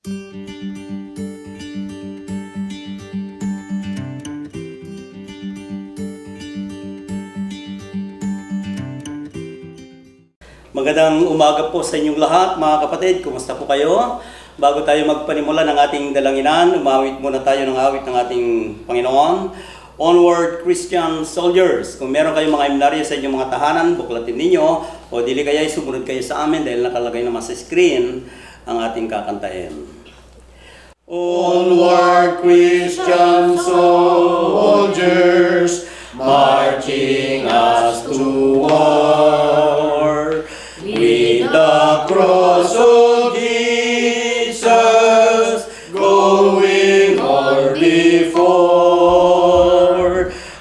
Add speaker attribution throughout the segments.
Speaker 1: Magandang umaga po sa inyong lahat, mga kapatid. Kumusta po kayo? Bago tayo magpanimula ng ating dalanginan, umawit muna tayo ng awit ng ating Panginoon. Onward, Christian Soldiers. Kung meron kayong mga himnaryo sa inyong mga tahanan, buklatin ninyo o dili kaya sumunod kayo sa amin dahil nakalagay naman sa screen ang ating kakantahin.
Speaker 2: Onward, Christian soldiers, marching us to war, with the cross of Jesus going on before.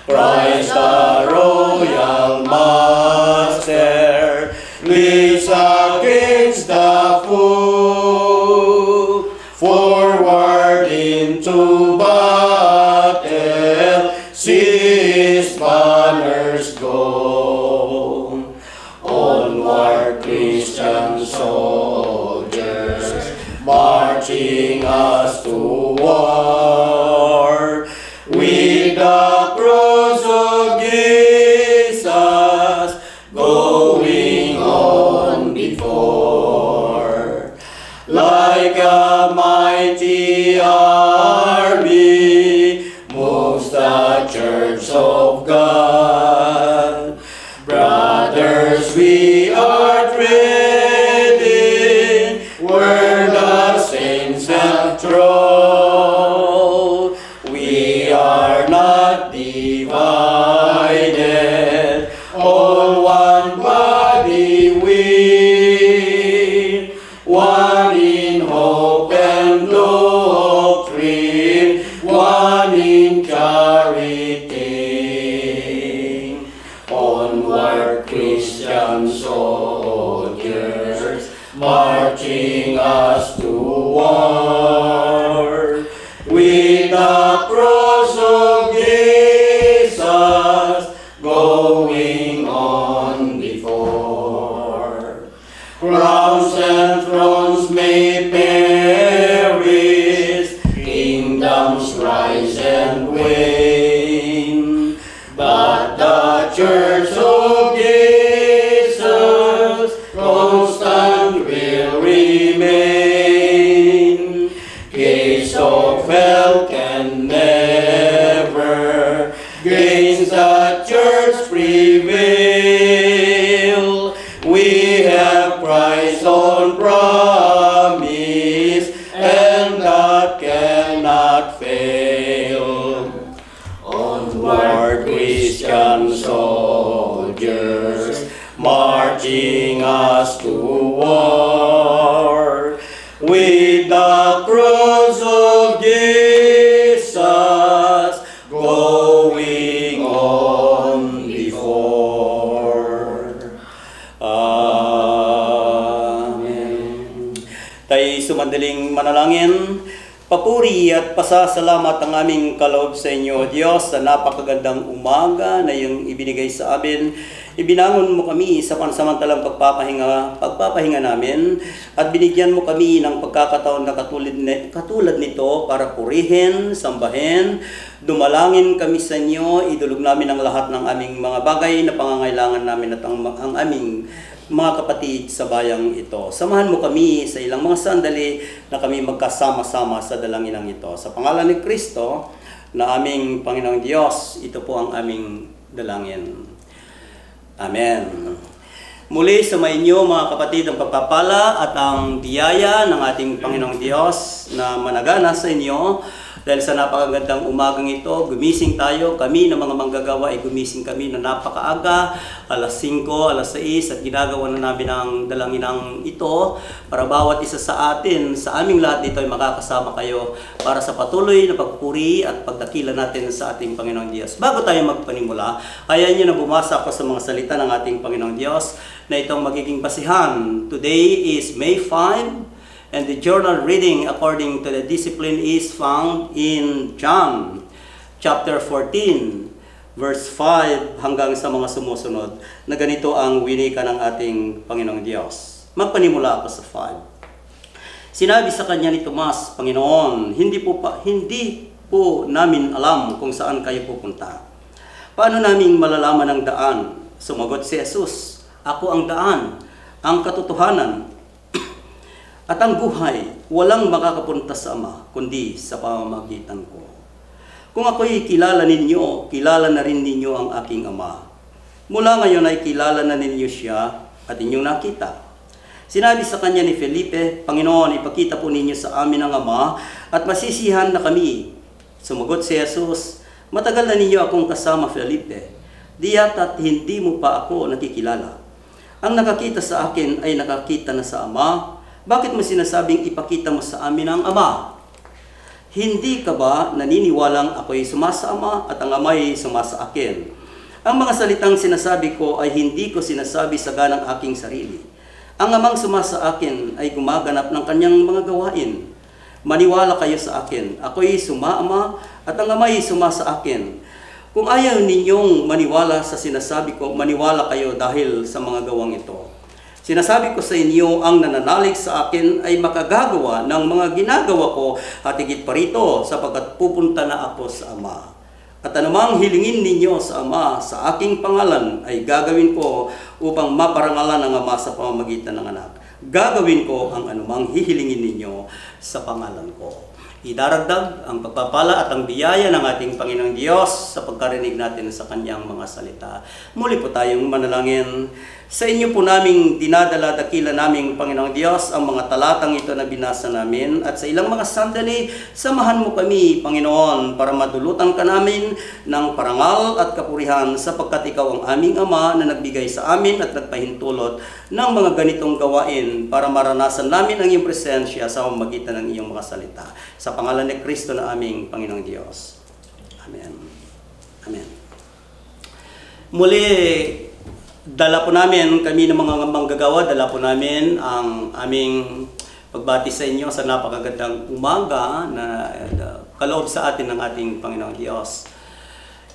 Speaker 2: Christ the royal master leads against the foe, forward into battle, see his banners go. Onward, Christian soldiers, marching us to war, with the cross of Jesus going on before. Like a mighty army moves the church of God. Brothers, we are treading where the saints have trod. We are not divided, all one body we, one in hope and doctrine, one in charity. Onward, Christian soldiers, marching us to war, with the cross of Jesus going on before. Crowns and thrones may perish, kingdoms rise and wane, but the church of Jesus constant will remain. Gates of hell can never against the church prevail. We have Christ on promise, and that cannot fail. Onward, Christian soldiers, marching us to war, with the cross of Jesus going on before. Amen. Tayo sumandaling manalangin. Papuri at pasasalamat ang aming kaloob sa inyo, Diyos, sa napakagandang umaga na iyong ibinigay sa amin. Ibinangon mo kami sa pansamantalang pagpapahinga namin at binigyan mo kami ng pagkakataon na katulad nito para purihin, sambahin, dumalangin kami sa inyo, idulog namin ang lahat ng aming mga bagay na pangangailangan namin at ang aming mga kapatid sa bayang ito. Samahan mo kami sa ilang mga sandali na kami magkasama-sama sa dalanginang ito. Sa pangalan ni Kristo na aming Panginoong Diyos, ito po ang aming dalangin. Amen. Muli sa inyo mga kapatid ang pagpapala at ang biyaya ng ating Panginoong Diyos na managana sa inyo. Dahil sa napakagandang umagang ito, gumising tayo. Kami na mga manggagawa ay gumising kami na napakaaga, alas 5, alas 6, at ginagawa na namin ang dalanginang ito para bawat isa sa atin, sa aming lahat dito ay makakasama kayo para sa patuloy na pagpuri at pagdakila natin sa ating Panginoong Diyos. Bago tayo magpanimula, ayaw niyo na bumasa ako sa mga salita ng ating Panginoong Diyos na itong magiging basihan. Today is May 5, and the journal reading according to the discipline is found in John chapter 14 verse 5 hanggang sa mga sumusunod na ganito ang winika ng ating Panginoong Diyos. Magpanimula ako sa 5. Sinabi sa kanya ni Tomas, Panginoon, hindi po namin alam kung saan kayo pupunta. Paano namin malalaman ang daan? Sumagot si Jesus, ako ang daan, ang katotohanan, at ang buhay. Walang makakapunta sa Ama, kundi sa pamamagitan ko. Kung ako'y kilala ninyo, kilala na rin ninyo ang aking Ama. Mula ngayon ay kilala na ninyo siya at inyong nakita. Sinabi sa kanya ni Felipe, Panginoon, ipakita po ninyo sa amin ang Ama at masisihan na kami. Sumagot si Jesus, matagal na ninyo akong kasama, Felipe. Diya't at hindi mo pa ako nakikilala. Ang nakakita sa akin ay nakakita na sa Ama. Bakit mo sinasabing ipakita mo sa amin ang Ama? Hindi ka ba naniniwalang ako'y sumasa Ama at ang Ama'y sumasa akin? Ang mga salitang sinasabi ko ay hindi ko sinasabi sa ganang aking sarili. Ang Amang sumasa akin ay gumaganap ng kanyang mga gawain. Maniwala kayo sa akin. Ako'y sumaama at ang Ama'y sumasa akin. Kung ayaw ninyong maniwala sa sinasabi ko, maniwala kayo dahil sa mga gawang ito. Sinasabi ko sa inyo, ang nananalig sa akin ay makagagawa ng mga ginagawa ko at higit pa rito sapagkat pupunta na ako sa Ama. At anumang hilingin ninyo sa Ama sa aking pangalan ay gagawin ko upang maparangalan ng Ama sa pamamagitan ng anak. Gagawin ko ang anumang hihilingin ninyo sa pangalan ko. Idaragdag ang pagpapala at ang biyaya ng ating Panginoong Diyos sa pagkarinig natin sa Kanyang mga salita. Muli po tayong manalangin. Sa inyo po naming dinadala, dakila naming Panginoong Diyos, ang mga talatang ito na binasa namin. At sa ilang mga sandali, samahan mo kami, Panginoon, para madulutan ka namin ng parangal at kapurihan sapagkat ikaw ang aming Ama na nagbigay sa amin at nagpahintulot ng mga ganitong gawain para maranasan namin ang iyong presensya sa pamamagitan ng iyong mga salita. Sa pangalan ni Kristo na aming Panginoong Diyos. Amen. Amen. Muli, dala po namin, kami ng mga manggagawa, dala po namin ang aming pagbati sa inyo sa napakagandang umaga na kaloob sa atin ng ating Panginoong Diyos.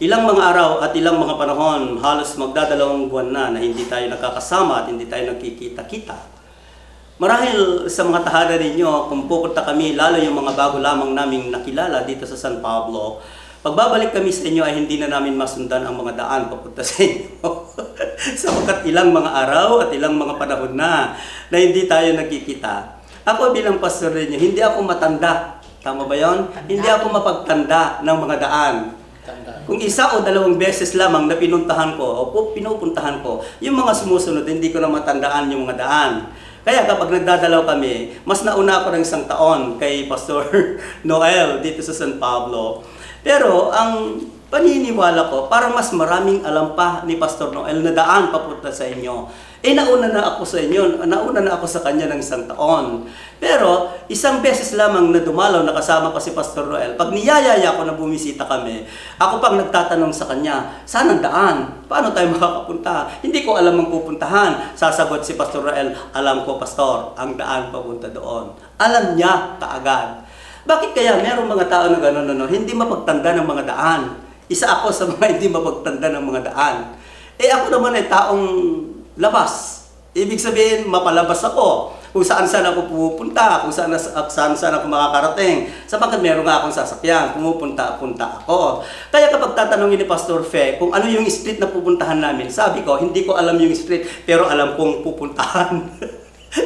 Speaker 2: Ilang mga araw at ilang mga panahon, halos magdadalawang buwan na hindi tayo nakakasama at hindi tayo nagkikita-kita. Marahil sa mga tahanan ninyo, kung pupunta kami, lalo yung mga bago lamang naming nakilala dito sa San Pablo, pagbabalik kami sa inyo ay hindi na namin masundan ang mga daan papunta sa inyo. Sapagkat ilang mga araw at ilang mga panahon na hindi tayo nagkikita. Ako bilang pastor ninyo, hindi ako matanda. Tama ba yon? Hindi ako mapagtanda ng mga daan. Kung isa o dalawang beses lamang na pinuntahan ko o pinupuntahan ko, yung mga sumusunod, hindi ko na matandaan yung mga daan. Kaya kapag nagdadalaw kami, mas nauna ako ng isang taon kay Pastor Noel dito sa San Pablo. Pero ang paniniwala ko, parang mas maraming alam pa ni Pastor Noel na daan papunta sa inyo. Nauna na ako sa inyo, nauna na ako sa kanya ng isang taon. Pero isang beses lamang na dumalaw, nakasama ko si Pastor Noel. Pag niyayaya ko na bumisita kami, ako pang nagtatanong sa kanya, saan ang daan? Paano tayo makakapunta? Hindi ko alam ang pupuntahan. Sasagot si Pastor Noel, alam ko Pastor, ang daan papunta doon. Alam niya kaagad. Bakit kaya merong mga tao na gano'n, hindi mapagtanda ng mga daan? Isa ako sa mga hindi mapagtanda ng mga daan. Ako naman ay taong labas. Ibig sabihin, mapalabas ako. Kung saan ako pupunta, kung saan ako makakarating. Sapagkat meron nga akong sasakyan, pumupunta-punta ako. Kaya kapag tatanungin ni Pastor Fe kung ano yung street na pupuntahan namin, sabi ko, hindi ko alam yung street, pero alam kong pupuntahan.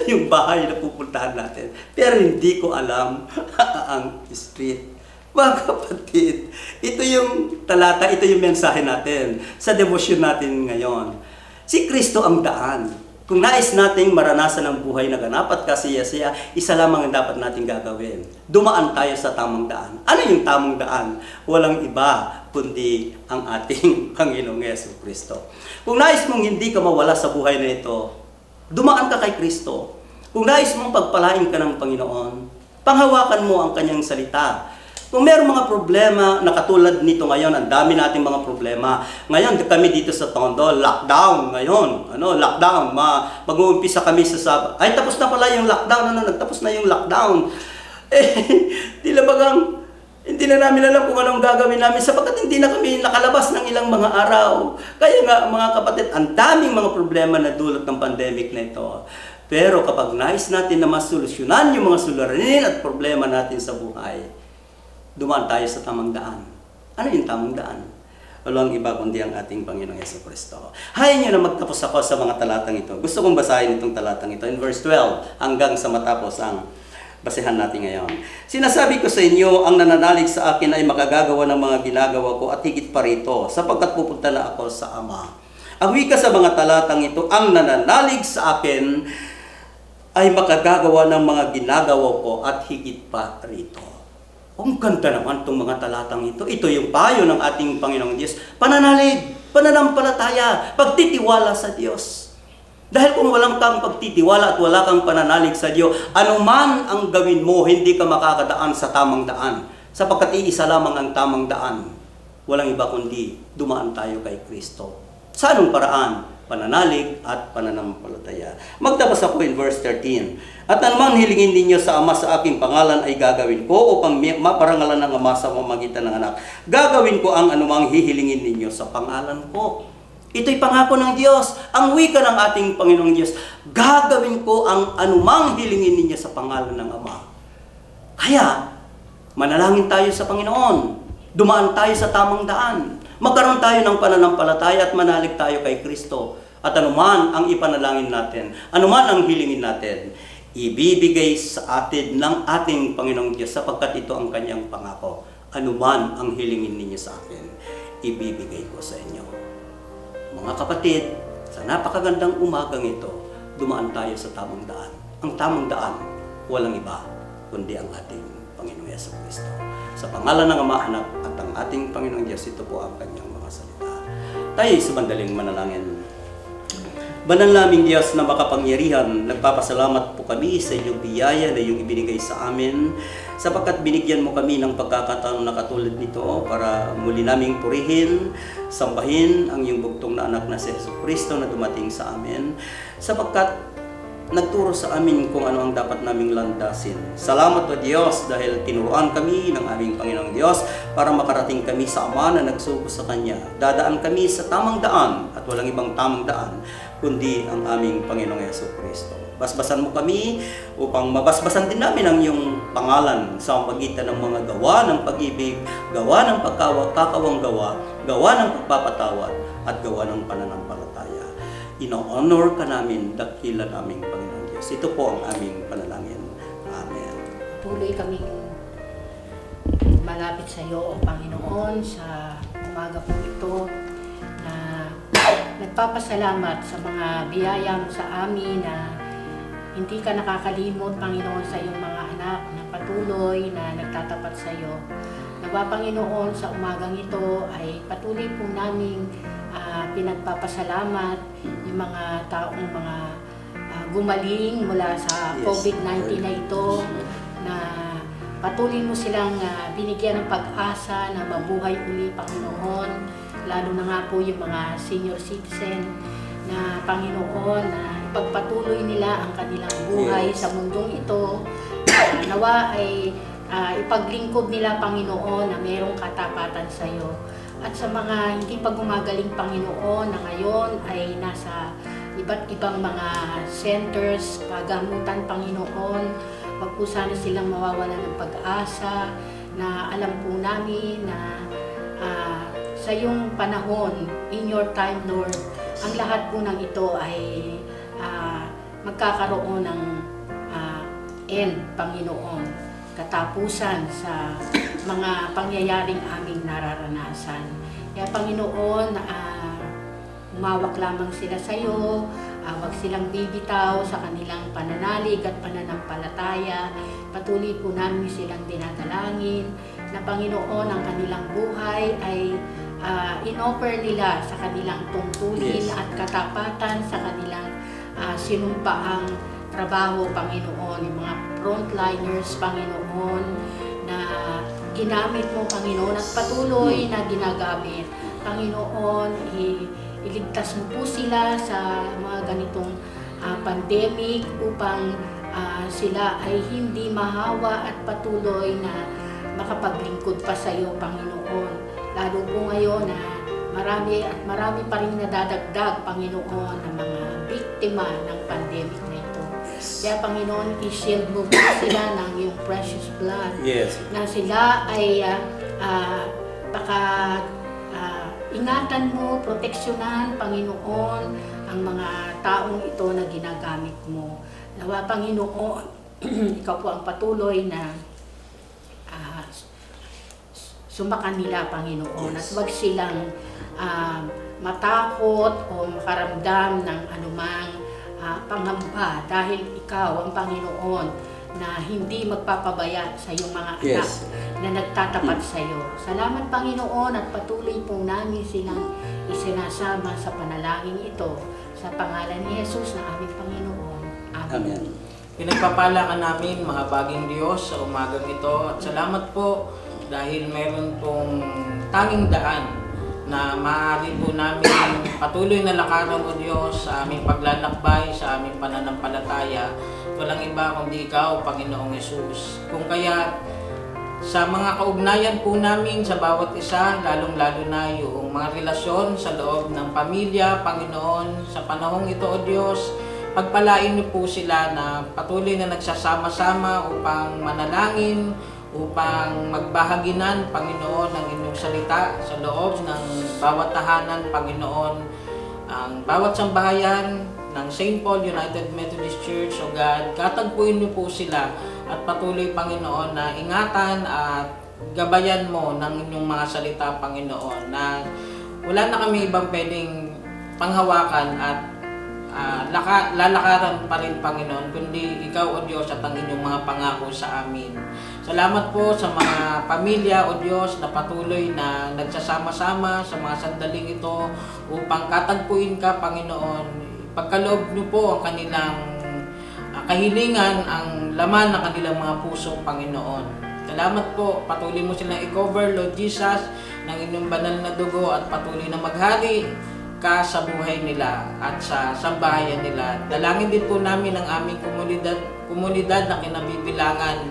Speaker 2: Yung bahay na pupuntahan natin. Pero hindi ko alam ang street. Mga kapatid, ito yung talata, ito yung mensahe natin sa devotion natin ngayon. Si Kristo ang daan. Kung nais nating maranasan ang buhay na ganap at kasiyasiya, isa lamang ang dapat nating gagawin. Dumaan tayo sa tamang daan. Ano yung tamang daan? Walang iba kundi ang ating Panginoong Jesucristo. Kung nais mong hindi ka mawala sa buhay na ito, dumaan ka kay Kristo. Kung nais mong pagpalain ka ng Panginoon, panghawakan mo ang kanyang salita. Kung mayroong mga problema na katulad nito ngayon, ang dami nating mga problema. Ngayon, kami dito sa Tondo, lockdown ngayon. Lockdown. Mag-uumpisa kami sa ay, tapos na pala yung lockdown. Nagtapos na yung lockdown. Tila bagang hindi na namin alam kung anong gagawin namin sapagkat hindi na kami nakalabas ng ilang mga araw. Kaya nga, mga kapatid, ang daming mga problema na dulot ng pandemic na ito.
Speaker 1: Pero kapag nais natin na masolusyonan yung mga suliranin at problema natin sa buhay, dumaan tayo sa tamang daan. Ano yung tamang daan? Walang iba kundi ang ating Panginoong Jesucristo. Hayain nyo na magtapos ako sa mga talatang ito. Gusto kong basahin itong talatang ito in verse 12 hanggang sa matapos ang basehan natin ngayon. Sinasabi ko sa inyo, ang nananalig sa akin ay makagagawa ng mga ginagawa ko at higit pa rito, sapagkat pupunta na ako sa Ama. Ang wika sa mga talatang ito, ang nananalig sa akin ay makagagawa ng mga ginagawa ko at higit pa rito. Ang ganda naman itong mga talatang ito. Ito yung payo ng ating Panginoong Diyos. Pananalig, pananampalataya, pagtitiwala sa Diyos. Dahil kung walang kang pagtitiwala at wala kang pananalig sa Diyos, anuman ang gawin mo, hindi ka makakadaan sa tamang daan. Sapagkat iisa lamang ang tamang daan. Walang iba kundi dumaan tayo kay Kristo. Sa anong paraan? Pananalig at pananampalataya. Magtabas ako in verse 13. At naman hilingin ninyo sa Ama sa aking pangalan ay gagawin ko upang maparangalan ng Ama sa pamamagitan ng anak. Gagawin ko ang anumang hihilingin ninyo sa pangalan ko. Ito'y pangako ng Diyos. Ang wika ng ating Panginoong Diyos. Gagawin ko ang anumang hilingin ninyo sa pangalan ng Ama. Kaya, manalangin tayo sa Panginoon. Dumaan tayo sa tamang daan. Magkaroon tayo ng pananampalataya at manalig tayo kay Kristo. At anuman ang ipanalangin natin, anuman ang hilingin natin, ibibigay sa atin ng ating Panginoong Diyos sapagkat ito ang kanyang pangako. Anuman ang hilingin ninyo sa akin, ibibigay ko sa inyo. Mga kapatid, sa napakagandang umagang ito, dumaan tayo sa tamang daan. Ang tamang daan, walang iba, kundi ang ating Panginoong Jesucristo. Sa pangalan ng Ama, Anak, at ang ating Panginoong Diyos, ito po ang kanyang mga salita. Tayo sa bandaling manalangin. Banal naming Diyos na makapangyarihan, nagpapasalamat po kami sa iyong biyaya na iyong ibinigay sa amin, sapagkat binigyan mo kami ng pagkakataon na katulad nito para muli naming purihin, sambahin ang iyong bugtong na anak na si Jesucristo na dumating sa amin, sapagkat nagturo sa amin kung ano ang dapat naming landasin. Salamat o Diyos dahil tinuruan kami ng aming Panginoong Diyos para makarating kami sa Ama na nagsugo sa Kanya. Dadaan kami sa tamang daan at walang ibang tamang daan kundi ang aming Panginoong Jesucristo. Basbasan mo kami upang mabasbasan din namin ang iyong pangalan sa pagitan ng mga gawa ng pag-ibig, gawa ng kakawang gawa, gawa ng pagpapatawad at gawa ng pananampalataya. Ino-honor ka namin, dakila naming Panginoon Diyos. Ito po ang aming panalangin. Amen.
Speaker 3: Tuloy kaming malapit sa iyo, O Panginoon, sa umaga po ito na nagpapasalamat sa mga biyaya mo sa amin na hindi ka nakakalimot, Panginoon, sa iyong mga anak na patuloy na nagtatapat sa iyo. Nawa, Panginoon, sa umagang ito ay patuloy po naming pinagpapasalamat yung mga taong mga gumaling mula sa COVID-19 na ito, na patuloy mo silang binigyan ng pag-asa na mabuhay uli, Panginoon, lalo na nga po yung mga senior citizen na, Panginoon, na ipagpatuloy nila ang kanilang buhay sa mundong ito. Nawa ay ipaglingkod nila, Panginoon, na mayroong katapatan sa iyo. At sa mga hindi pa gumagaling, Panginoon, na ngayon ay nasa iba't ibang mga centers, pagamutan, Panginoon, wag po sana silang mawawala ng pag-asa, na alam po namin na sa iyong panahon, in your time, Lord, ang lahat po ng ito ay magkakaroon ng end, Panginoon, katapusan sa mga pangyayaring aming nararanasan. Kaya, Panginoon, umawak lamang sila sa iyo, wag silang bibitaw sa kanilang pananalig at pananampalataya. Patuloy po namin silang dinadalangin na, Panginoon, ang kanilang buhay ay in-offer nila sa kanilang tungkulin at katapatan sa kanilang sinumpaang trabaho, Panginoon, yung mga frontliners, Panginoon, na ginamit mo, Panginoon, at patuloy na ginagamit. Panginoon, iligtas mo po sila sa mga ganitong pandemic upang sila ay hindi mahawa at patuloy na makapaglingkod pa sa iyo, Panginoon. Lalo po ngayon na marami pa rin nadadagdag, Panginoon, ng mga biktima ng pandemic na ito.
Speaker 1: Yes.
Speaker 3: Kaya Panginoon, i-shield mo po sila ng iyong precious blood.
Speaker 1: Yes.
Speaker 3: Na sila ay ingatan mo, proteksyonan, Panginoon, ang mga taong ito na ginagamit mo. Nawa, Panginoon, ikaw po ang patuloy na sumakan nila, Panginoon, at huwag silang matakot o makaramdam ng anumang pangamba dahil ikaw ang Panginoon na hindi magpapabaya sa iyong mga anak
Speaker 1: Yes.
Speaker 3: na nagtatapat sa iyo. Salamat, Panginoon, at patuloy po namin silang isinasama sa panalangin ito sa pangalan ni Jesus na aming Panginoon. Amen.
Speaker 1: Amen.
Speaker 4: Pinagpapala ka namin, mga baging Diyos, sa umagang ito. At salamat po dahil meron pong tanging daan na maaari po namin patuloy na lakaran, O Diyos, sa aming paglalakbay, sa aming pananampalataya. Walang iba kundi Ikaw, Panginoong Yesus. Kung kaya sa mga kaugnayan po namin sa bawat isa, lalong-lalo na yung mga relasyon sa loob ng pamilya, Panginoon, sa panahong ito, O Diyos, pagpalain niyo po sila na patuloy na nagsasama-sama upang manalangin, upang magbahaginan, Panginoon, ng inyong salita sa loob ng bawat tahanan, Panginoon, ang bawat sambahayan ng St. Paul United Methodist Church, O God, katagpuin niyo po sila at patuloy, Panginoon, na ingatan at gabayan mo ng inyong mga salita, Panginoon, na wala na kami ibang pwedeng panghawakan at lalakaran pa rin, Panginoon, kundi Ikaw, O Diyos, at ang inyong mga pangako sa amin. Salamat po sa mga pamilya, O Diyos, na patuloy na nagsasama-sama sa mga sandaling ito upang katagpuin ka, Panginoon. Pagkaloob niyo po ang kanilang kahilingan, ang laman ng kanilang mga puso, Panginoon. Salamat po, patuloy mo silang i-cover, Lord Jesus, ng inyong banal na dugo at patuloy na maghari ka sa buhay nila at sa sambahayan nila. Dalangin din po namin ang aming komunidad na kinabibilangan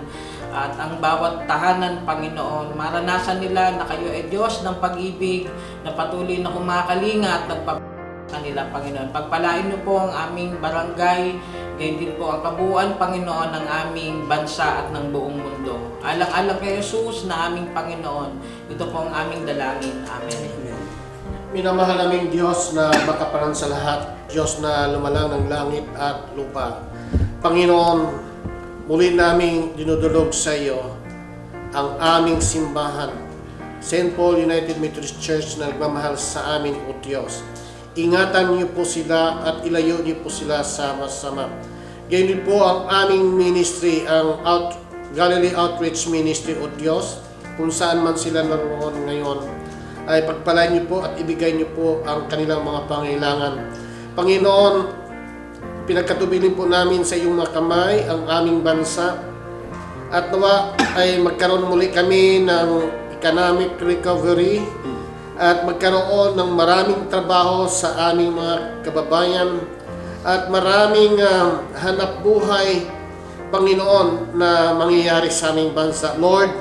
Speaker 4: at ang bawat tahanan, Panginoon. Maranasan nila na kayo ay Diyos ng pag-ibig na patuloy na kumakalinga at nagpapalinga, Panginoon. Pagpalain niyo po ang aming barangay, gayon din po ang kabuuan, Panginoon, ng aming bansa at ng buong mundo. Alang-alang kay Jesus na aming Panginoon. Ito po ang aming dalangin. Amen.
Speaker 5: Minamahal naming Diyos na makaparan sa lahat, Diyos na lumalang ng langit at lupa. Panginoon, muli naming dinudulog sa iyo ang aming simbahan, St. Paul United Methodist Church na nagmamahal sa amin, O Diyos. Ingatan niyo po sila at ilayo niyo po sila sama-sama. Gayon din po ang aming ministry, ang Galilee Outreach Ministry, O Diyos, kung saan man sila naroon ngayon, ay pagpalain niyo po at ibigay niyo po ang kanilang mga pangailangan. Panginoon, pinagkatubilin po namin sa iyong mga kamay ang aming bansa at nawa ay magkaroon muli kami ng economic recovery at magkaroon ng maraming trabaho sa aming mga kababayan at maraming hanap buhay, Panginoon, na mangyayari sa aming bansa. Lord,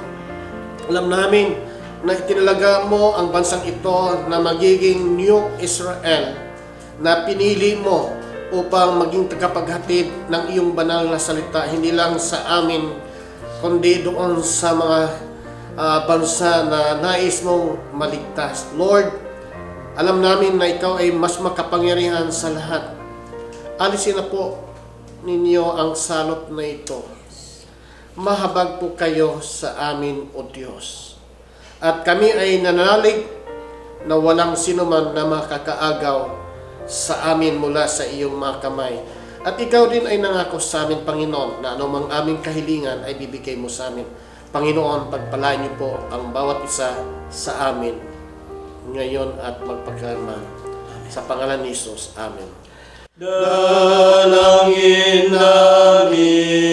Speaker 5: alam namin na itinalaga mo ang bansang ito na magiging New Israel na pinili mo upang maging tagapaghatid ng iyong banal na salita, hindi lang sa amin, kundi doon sa mga bansa na nais mong maligtas. Lord, alam namin na ikaw ay mas makapangyarihan sa lahat. Alisin na po ninyo ang salot na ito. Mahabag po kayo sa amin, O Diyos. At kami ay nananalig na walang sinuman na makakaagaw sa amin mula sa iyong mga kamay. At ikaw din ay nangako sa amin, Panginoon, na anumang aming kahilingan ay bibigay mo sa amin. Panginoon, pagpalain niyo po ang bawat isa sa amin ngayon at magpagkalma. Sa pangalan ni Jesus. Amen.
Speaker 1: Dalangin namin.